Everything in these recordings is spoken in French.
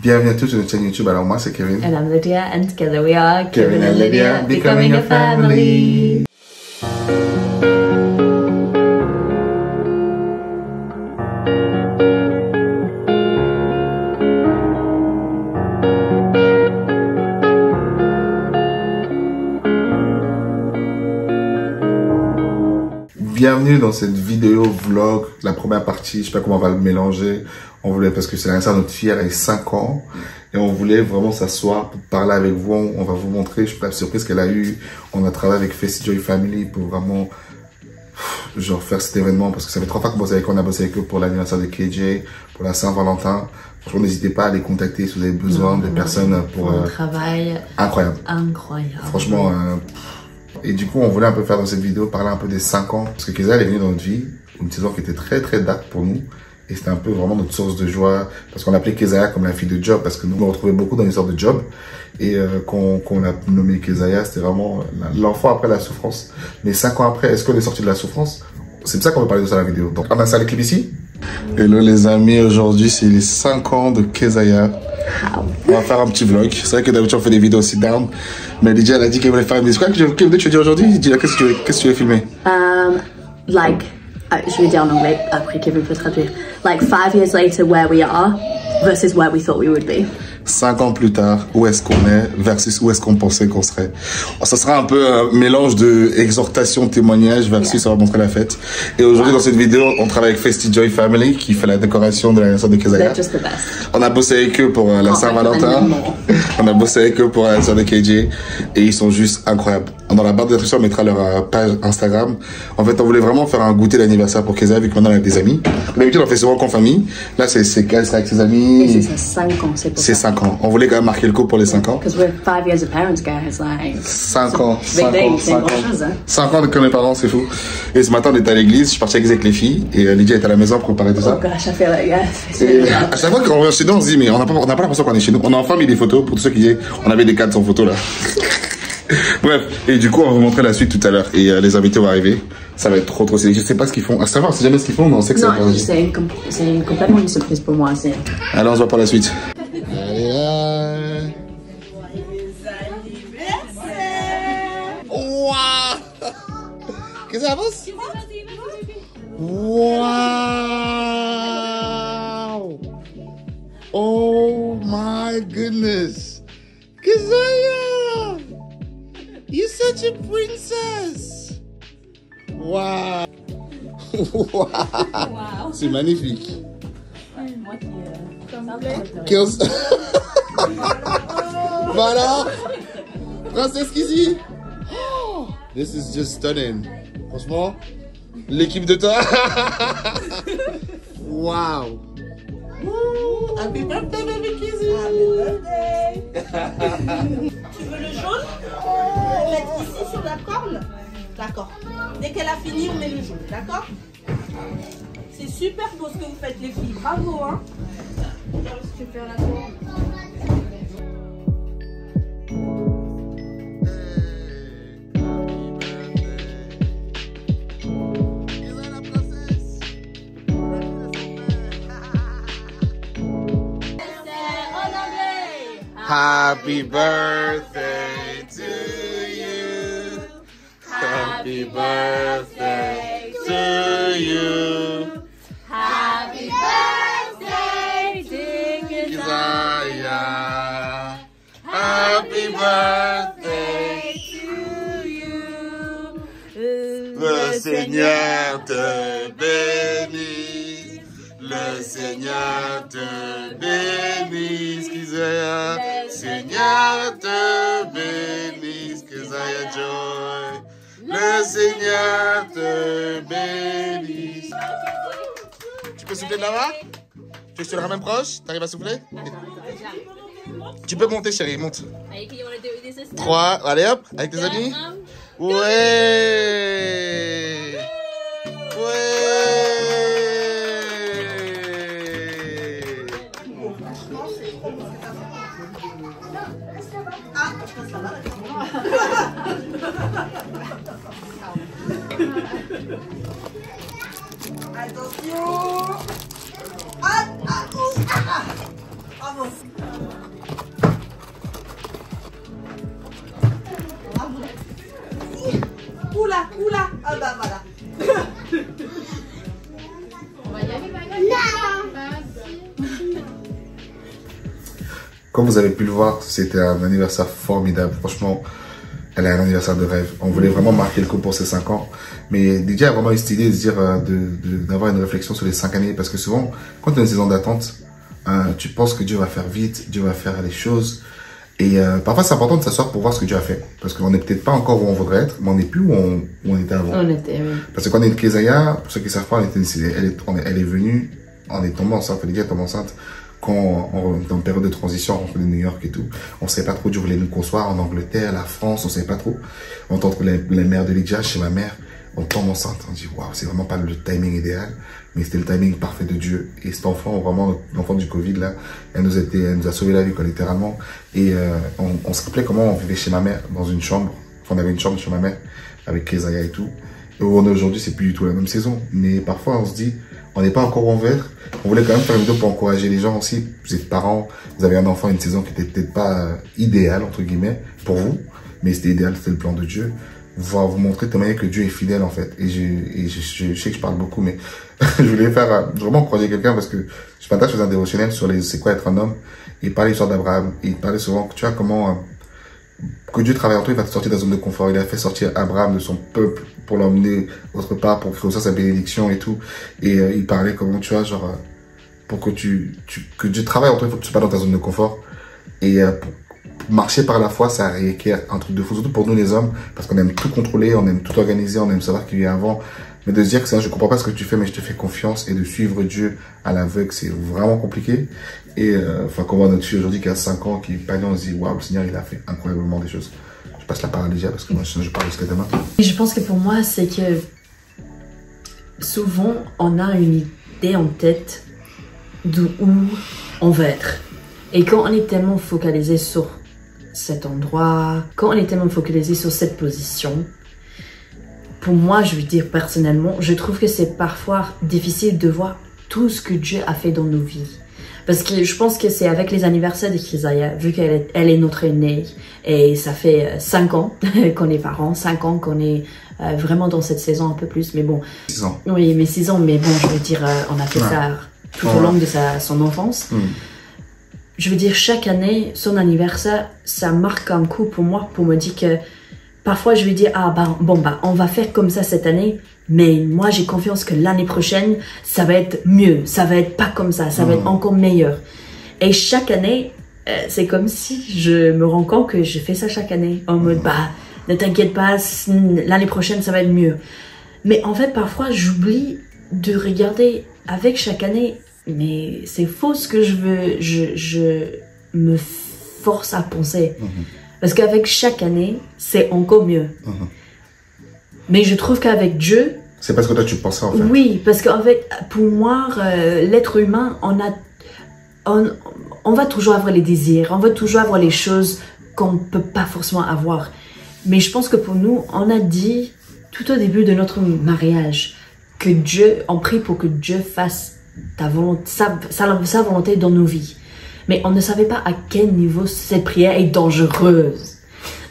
Bienvenue à tous sur notre chaîne YouTube. Alors moi c'est Kevin. And I'm Lydia, and together we are Kevin and Lydia becoming a family. Bienvenue dans cette vidéo vlog, la première partie, je sais pas comment on va le mélanger. On voulait, parce que c'est l'anniversaire de notre fille, elle a 5 ans. Et on voulait vraiment s'asseoir pour parler avec vous. On va vous montrer, je sais pas, la surprise qu'elle a eue. On a travaillé avec FestiJoy Family pour vraiment, genre, faire cet événement. Parce que ça fait 3 fois qu'on bosse avec eux. On a bossé avec eux pour l'anniversaire de KJ, pour la Saint-Valentin. Franchement, n'hésitez pas à les contacter si vous avez besoin de personnes pour un travail incroyable. Franchement, et du coup, on voulait un peu faire dans cette vidéo, parler un peu des 5 ans. Parce que Kezia, elle est venue dans notre vie, une saison qui était très très dark pour nous. Et c'était un peu vraiment notre source de joie. Parce qu'on l'appelait Kezia comme la fille de Job. Parce que nous, on retrouvait beaucoup dans l'histoire de Job. Et qu'on a nommé Kezia, c'était vraiment l'enfant après la souffrance. Mais 5 ans après, est-ce qu'on est sorti de la souffrance? C'est de ça qu'on va parler de ça dans la vidéo. Donc, on a ça les clips ici. Hello les amis, aujourd'hui c'est les 5 ans de Kezia. On va faire un petit vlog. C'est vrai que d'habitude on fait des vidéos sit down. Mais Lydia elle a dit qu'elle voulait faire une vidéo. Qu'est-ce que tu veux dire aujourd'hui? Lydia, qu'est-ce que tu veux filmer? Je vais dire en anglais, après Kevin peut traduire. Like 5 years later, where we are versus where we thought we would be. 5 ans plus tard, où est-ce qu'on est versus où est-ce qu'on pensait qu'on serait. Ça sera un peu un mélange de exhortation, témoignage versus ça va montrer la fête. Et aujourd'hui dans cette vidéo, on travaille avec FestiJoy Family qui fait la décoration de l'anniversaire de Kezia. They're just the best. On a bossé avec eux pour la Saint-Valentin. On a bossé avec eux pour l'anniversaire de KJ. Et ils sont juste incroyables. Dans la barre de description, on mettra leur page Instagram. En fait, on voulait vraiment faire un goûter d'anniversaire pour Kezia vu que maintenant elle a des amis. D'habitude, on fait souvent qu'en famille. Là, c'est avec ses amis. Et c'est 5 ans, c'est pour ça. 5 ans. On voulait quand même marquer le coup pour les 5 ans. Because we're 5 years of parents, guys. Like 5 ans. 5 ans que mes parents, c'est fou. Et ce matin, on était à l'église. Je suis parti avec les filles. Et Lydia était à la maison pour préparer tout ça. Oh gosh, I feel like à chaque fois qu'on revient chez nous, on se dit, mais on n'a pas l'impression qu'on est chez nous. On a enfin mis des photos pour tous ceux qui disaient, on avait des cadres sans photo là. Bref, et du coup, on va vous montrer la suite tout à l'heure. Et les invités vont arriver. Ça va être trop stylé. Je sais pas ce qu'ils font. À savoir, c'est jamais ce qu'ils font, mais on sait que ça va être. C'est complètement une surprise pour moi. Alors, on se voit pour la suite. Allez là. Waouh. Qu'est-ce que ça avance? Wow. Oh my goodness. Kezia, you're such a princess. Wow. Wow. C'est magnifique. Voilà. Princesse Kizzy. Oh, this is just stunning. Franchement, l'équipe de toi. Wow. Happy birthday, baby Kizzy. Happy birthday. Tu veux le jaune? On met ici sur la corne. D'accord. Dès qu'elle a fini, on met le jaune. D'accord? C'est super beau ce que vous faites, les filles. Bravo, hein? Regarde ce que tu fais la corne. Happy birthday to you. Happy birthday to you. Happy birthday, dear Kezia. Happy birthday to you. Le Seigneur te bénisse. Le Seigneur te bénisse, Kezia. Seigneur te bénisse, Kezia Joy. Le Seigneur te bénisse. Tu peux souffler de là-bas? Tu veux que je te le ramène proche? T'arrives à souffler? Tu peux monter, chérie, monte. 3, allez hop, avec tes amis. Ouais. Attention. Ah, ah, ah. Bravo. Bravo. Oula, oula. Ah bah voilà. Comme vous avez pu le voir, c'était un anniversaire formidable. Franchement, elle a un anniversaire de rêve. On voulait vraiment marquer le coup pour ses 5 ans. Mais DJ a vraiment eu cette idée de se dire, d'avoir une réflexion sur les 5 années. Parce que souvent, quand tu as une saison d'attente, tu penses que Dieu va faire vite, Dieu va faire les choses. Et parfois, c'est important de s'asseoir pour voir ce que Dieu a fait. Parce qu'on n'est peut-être pas encore où on voudrait être, mais on n'est plus où on était avant. On était, oui. Parce que quand on est de Kézaya, pour ceux qui ne savent pas, elle est venue, on est tombée enceinte, elle est tombée enceinte. Quand on était en période de transition, on venait de New York et tout, on ne savait pas trop d'où voulait nous concevoir, en Angleterre, la France, on ne savait pas trop. On entend entre les mères de Lydia, chez ma mère, on tombe enceinte, on dit waouh, c'est vraiment pas le timing idéal, mais c'était le timing parfait de Dieu. Et cet enfant, vraiment, l'enfant du Covid là, elle nous a sauvé la vie quoi, littéralement. Et on se rappelait comment on vivait chez ma mère, dans une chambre, on avait une chambre chez ma mère, avec Kézaya et tout. Et où on est aujourd'hui, c'est plus du tout la même saison. Mais parfois, on se dit, on n'est pas encore où on veut être. On voulait quand même faire une vidéo pour encourager les gens aussi. Vous êtes parents, vous avez un enfant, une saison qui était peut-être pas idéale, entre guillemets, pour vous. Mais c'était idéal, c'était le plan de Dieu. Vous montrer de manière que Dieu est fidèle, en fait. Et je sais que je parle beaucoup, mais je voulais vraiment encourager quelqu'un parce que ce matin, je faisais un dévotionnel sur c'est quoi être un homme. Et il parlait l'histoire d'Abraham. Et il parlait souvent, tu vois, comment, que Dieu travaille en toi, il va te sortir de la zone de confort. Il a fait sortir Abraham de son peuple pour l'emmener autre part, pour faire sa bénédiction et tout. Et il parlait comment, tu vois, genre, pour que que Dieu travaille en toi, il faut que tu sois pas dans ta zone de confort. Et pour marcher par la foi, ça requiert un truc de fou, surtout pour nous les hommes, parce qu'on aime tout contrôler, on aime tout organiser, on aime savoir qui vient avant. Mais de se dire que ça, je comprends pas ce que tu fais, mais je te fais confiance, et de suivre Dieu à l'aveugle, c'est vraiment compliqué. Et enfin, qu'on voit notre fille aujourd'hui qui a 5 ans, qui est pas on se dit waouh, le Seigneur il a fait incroyablement des choses. Je passe la parole déjà parce que moi sinon je parle jusqu'à demain. Et je pense que pour moi, c'est que souvent on a une idée en tête d'où on veut être. Et quand on est tellement focalisé sur cet endroit, quand on est tellement focalisé sur cette position, pour moi, je veux dire personnellement, je trouve que c'est parfois difficile de voir tout ce que Dieu a fait dans nos vies. Parce que je pense que c'est avec les anniversaires de Kézaya, vu qu'elle est notre aînée, et ça fait 5 ans qu'on est parents, 5 ans qu'on est vraiment dans cette saison un peu plus, mais bon. 6 ans. Oui, mais 6 ans, mais bon, je veux dire, on a fait ça tout au long de son enfance. Je veux dire, chaque année, son anniversaire, ça marque un coup pour moi, pour me dire que parfois je vais dire, ah bah, bon bah, on va faire comme ça cette année, mais moi j'ai confiance que l'année prochaine, ça va être mieux, ça va être pas comme ça va être encore meilleur. Et chaque année, c'est comme si je me rends compte que je fais ça chaque année, en mode, bah, ne t'inquiète pas, l'année prochaine ça va être mieux. Mais en fait, parfois j'oublie de regarder avec chaque année, mais c'est faux ce que je me force à penser. Parce qu'avec chaque année, c'est encore mieux. Mais je trouve qu'avec Dieu... C'est parce que toi tu pensais en fait. Oui, parce qu'avec, pour moi, l'être humain, on va toujours avoir les désirs, on va toujours avoir les choses qu'on ne peut pas forcément avoir. Mais je pense que pour nous, on a dit tout au début de notre mariage que Dieu, on prie pour que Dieu fasse ta volonté, sa volonté dans nos vies. Mais on ne savait pas à quel niveau cette prière est dangereuse.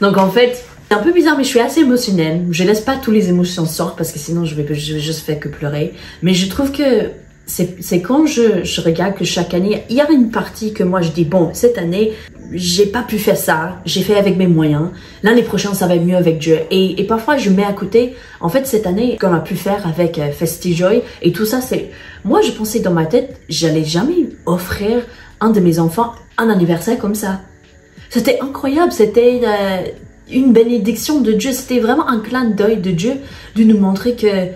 Donc en fait, c'est un peu bizarre, mais je suis assez émotionnelle. Je laisse pas toutes les émotions sortir parce que sinon je vais juste faire que pleurer. Mais je trouve que c'est quand je regarde que chaque année, il y a une partie que moi je dis, bon, cette année, j'ai pas pu faire ça, j'ai fait avec mes moyens. L'année prochaine, ça va être mieux avec Dieu. Et parfois, je mets à côté, en fait, cette année, qu'on a pu faire avec FestiJoy et tout ça, c'est... Moi, je pensais dans ma tête, j'allais jamais offrir un de mes enfants un anniversaire comme ça. C'était incroyable, c'était une bénédiction de Dieu, c'était vraiment un clin d'œil de Dieu de nous montrer que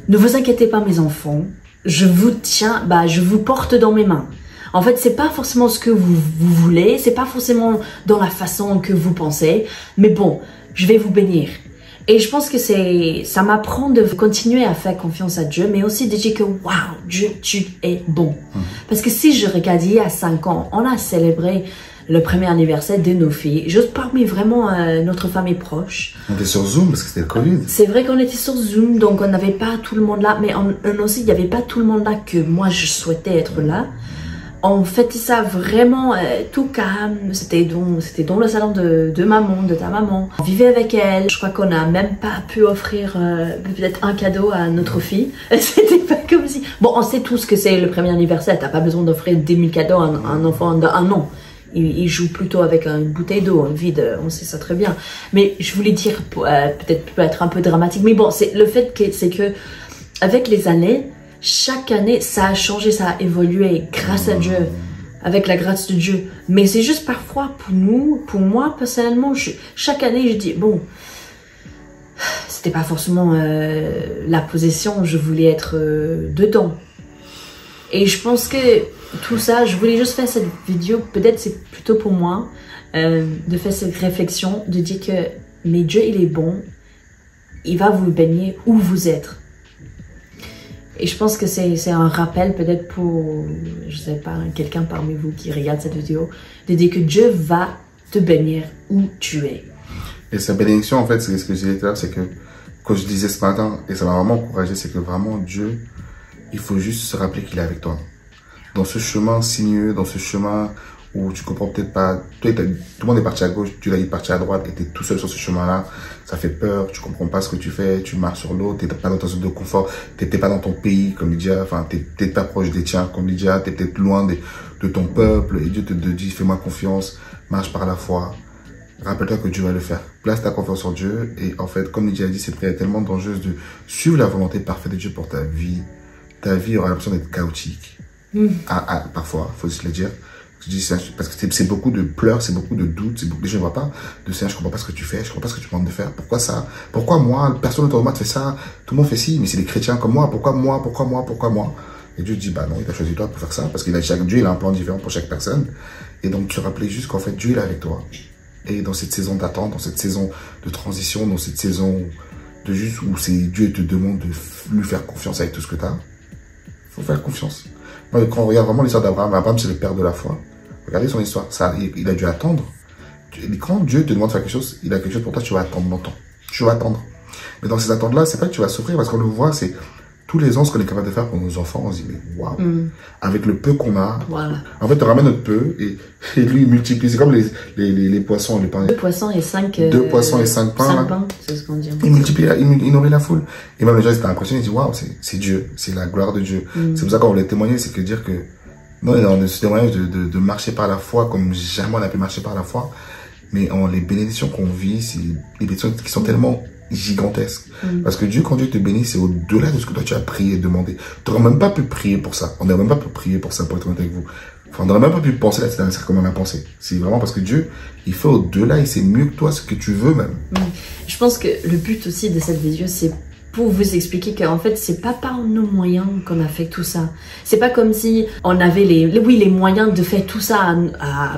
ne vous inquiétez pas mes enfants, je vous tiens, bah, je vous porte dans mes mains. En fait, c'est pas forcément ce que vous voulez, c'est pas forcément dans la façon que vous pensez, mais bon, je vais vous bénir. Et je pense que ça m'apprend de continuer à faire confiance à Dieu, mais aussi de dire que, waouh, Dieu, tu es bon. Parce que si je regarde il y a 5 ans, on a célébré le premier anniversaire de nos filles, juste parmi vraiment notre famille proche. On était sur Zoom parce que c'était le Covid. C'est vrai qu'on était sur Zoom, donc on n'avait pas tout le monde là, mais aussi il n'y avait pas tout le monde là que moi je souhaitais être là. On fêtait ça vraiment tout calme. C'était dans le salon de maman, de ta maman. On vivait avec elle. Je crois qu'on n'a même pas pu offrir peut-être un cadeau à notre fille. C'était pas comme si... Bon, on sait tous que c'est le premier anniversaire. T'as pas besoin d'offrir 10 000 cadeaux à un enfant de 1 an. Il joue plutôt avec une bouteille d'eau vide, on sait ça très bien. Mais je voulais dire, peut-être un peu dramatique, mais bon, c'est le fait que c'est que avec les années, chaque année, ça a changé, ça a évolué grâce à Dieu, avec la grâce de Dieu. Mais c'est juste parfois pour moi personnellement, chaque année, je dis bon, c'était pas forcément la possession, je voulais être dedans. Et je pense que tout ça, je voulais juste faire cette vidéo, peut-être c'est plutôt pour moi, de faire cette réflexion, de dire que mais Dieu il est bon, il va vous bénir où vous êtes. Et je pense que c'est un rappel peut-être pour, je sais pas, quelqu'un parmi vous qui regarde cette vidéo, de dire que Dieu va te bénir où tu es. Et sa bénédiction, en fait, c'est ce que je disais tout à l'heure, c'est que, quand je disais ce matin, et ça m'a vraiment encouragé, c'est que vraiment Dieu, il faut juste se rappeler qu'il est avec toi. Dans ce chemin sinueux, dans ce chemin où tu comprends peut-être pas, tout le monde est parti à gauche, tu l'as parti à droite et tu es tout seul sur ce chemin-là, ça fait peur, tu comprends pas ce que tu fais, tu marches sur l'eau, tu n'es pas dans ta zone de confort, tu n'es pas dans ton pays, comme Lydia, enfin, tu n'es pas proche des tiens, comme Lydia, tu es peut-être loin de ton peuple, et Dieu te dit, fais-moi confiance, marche par la foi. Rappelle-toi que Dieu va le faire. Place ta confiance en Dieu, et en fait, comme Lydia a dit, cette prière est tellement dangereuse de suivre la volonté parfaite de Dieu pour ta vie. Ta vie aura l'impression d'être chaotique. Parfois, faut se le dire. Je dis ça parce que c'est beaucoup de pleurs, c'est beaucoup de doutes, c'est beaucoup de gens ne voient pas de ça, je comprends pas ce que tu fais, je comprends pas ce que tu demandes de faire. Pourquoi ça? Pourquoi moi? Personne autour de moi te fait ça, tout le monde fait ci, mais c'est des chrétiens comme moi, pourquoi moi? Pourquoi moi? Pourquoi moi? Et Dieu dit, bah non, il t'a choisi toi pour faire ça, parce qu'il a Dieu, il a un plan différent pour chaque personne. Et donc, tu te rappelais juste qu'en fait, Dieu, il est avec toi. Et dans cette saison d'attente, dans cette saison de transition, dans cette saison de juste où c'est Dieu te demande de lui faire confiance avec tout ce que tu as, faut faire confiance. Moi, quand on regarde vraiment l'histoire d'Abraham, Abraham, c'est le père de la foi. Regardez son histoire. Ça, il a dû attendre. Quand Dieu te demande de faire quelque chose, il a quelque chose pour toi, tu vas attendre longtemps. Tu vas attendre. Mais dans ces attentes-là, c'est pas que tu vas souffrir, parce qu'on le voit, c'est tous les ans ce qu'on est capable de faire pour nos enfants. On se dit, mais waouh, avec le peu qu'on a, voilà. En fait, on ramène notre peu et lui, il multiplie. C'est comme les poissons, les pains. 2 poissons et 5 2 poissons et 5 pains. 5 pains, c'est ce qu'on dit. Il multiplie, il nourrit la foule. Et même les gens, ils étaient impressionnés, ils disent, waouh, c'est Dieu, c'est la gloire de Dieu. C'est pour ça qu'on voulait témoigner, c'est que dire que, non, on est ce témoignage de marcher par la foi comme jamais on a pu marcher par la foi. Mais les bénédictions qu'on vit, c'est des bénédictions qui sont tellement gigantesques. Parce que Dieu, quand Dieu te bénit, c'est au-delà de ce que toi tu as prié et demandé. Tu n'aurais même pas pu prier pour ça. On n'aurait même pas pu prier pour ça, pour être honnête avec vous. Enfin, on n'aurait même pas pu penser là, c'est comme on a pensé. C'est vraiment parce que Dieu, il fait au-delà, il sait mieux que toi ce que tu veux même. Je pense que le but aussi de cette vidéo, c'est pour vous expliquer qu'en fait, c'est pas par nos moyens qu'on a fait tout ça. C'est pas comme si on avait les moyens de faire tout ça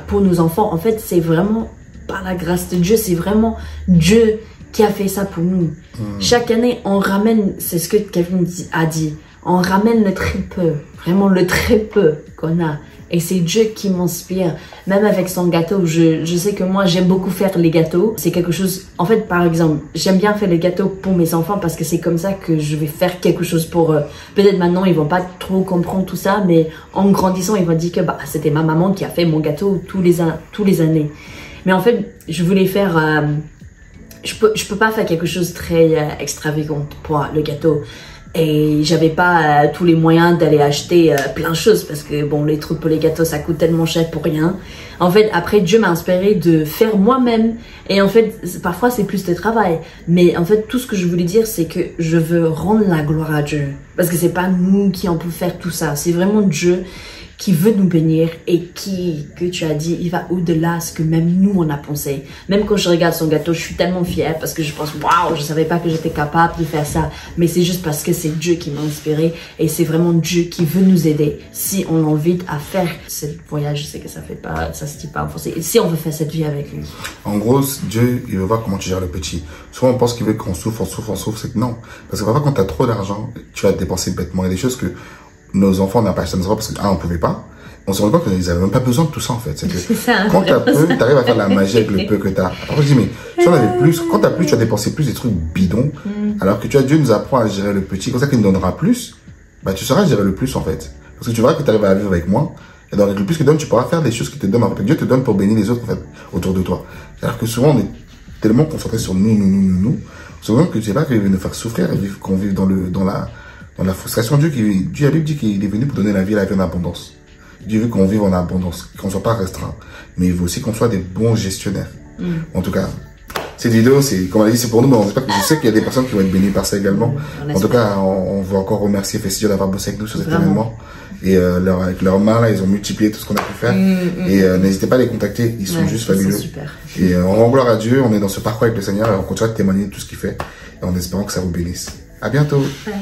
pour nos enfants. En fait, c'est vraiment par la grâce de Dieu, c'est vraiment Dieu qui a fait ça pour nous. Chaque année, on ramène, c'est ce que Kevin a dit, on ramène le très peu, vraiment le très peu qu'on a. Et c'est Dieu qui m'inspire, même avec son gâteau. Je sais que moi, j'aime beaucoup faire les gâteaux. C'est quelque chose, en fait, par exemple, j'aime bien faire les gâteaux pour mes enfants parce que c'est comme ça que je vais faire quelque chose pour eux. Peut-être maintenant, ils vont pas trop comprendre tout ça, mais en grandissant, ils vont dire que bah, c'était ma maman qui a fait mon gâteau tous les années. Mais en fait, je voulais faire... je peux pas faire quelque chose de très extravagant pour le gâteau. Et j'avais pas tous les moyens d'aller acheter plein de choses parce que bon, les trucs pour les gâteaux, ça coûte tellement cher pour rien. En fait, après, Dieu m'a inspiré de faire moi-même. Et en fait, parfois, c'est plus de travail. Mais en fait, tout ce que je voulais dire, c'est que je veux rendre la gloire à Dieu. Parce que c'est pas nous qui en pouvons faire tout ça. C'est vraiment Dieu qui veut nous bénir et que tu as dit, il va au-delà de ce que même nous, on a pensé. Même quand je regarde son gâteau, je suis tellement fière parce que je pense, waouh, je savais pas que j'étais capable de faire ça. Mais c'est juste parce que c'est Dieu qui m'a inspiré et c'est vraiment Dieu qui veut nous aider. Si on l'invite à faire ce voyage, je sais que ça se dit pas en français. Et si on veut faire cette vie avec lui. En gros, Dieu, il veut voir comment tu gères le petit. Souvent, on pense qu'il veut qu'on souffre, c'est que non. Parce que parfois, quand tu as trop d'argent, tu vas dépenser bêtement. Il y a des choses que nos enfants n'ont pas acheté nos enfants parce que, on pouvait pas. On se rend compte qu'ils n'avaient même pas besoin de tout ça, en fait. C'est que quand tu as peu, tu arrives à faire la magie avec le peu que tu as. Après, je dis, mais si on avait plus, quand tu as plus, tu vas dépenser plus des trucs bidons. Alors que Dieu nous apprend à gérer le petit. Comme ça qu'il nous donnera plus, bah, tu sauras gérer le plus, en fait. Parce que tu verras que tu arrives à vivre avec moins. Et dans le plus qu'il donne, tu pourras faire des choses qui te donnent. En fait, Dieu te donne pour bénir les autres, en fait, autour de toi. C'est-à-dire que souvent, on est tellement concentré sur nous. Souvent que tu sais pas qu'il veut nous faire souffrir et qu'on vive dans la frustration. Dieu, la Bible dit qu'il est venu pour donner la vie en abondance. Dieu veut qu'on vive en abondance, qu'on soit pas restreint. Mais il veut aussi qu'on soit des bons gestionnaires. En tout cas, cette vidéo, c'est, comme on a dit, c'est pour nous, mais je sais qu'il y a des personnes qui vont être bénies par ça également. En tout cas, on veut encore remercier Festival d'avoir bossé avec nous sur cet événement. Et avec leurs mains, là, ils ont multiplié tout ce qu'on a pu faire. Et n'hésitez pas à les contacter, ils sont juste fabuleux. Super. Et on rend gloire à Dieu, on est dans ce parcours avec le Seigneur et on continue de témoigner de tout ce qu'il fait. Et en espérant que ça vous bénisse. À bientôt. Bye.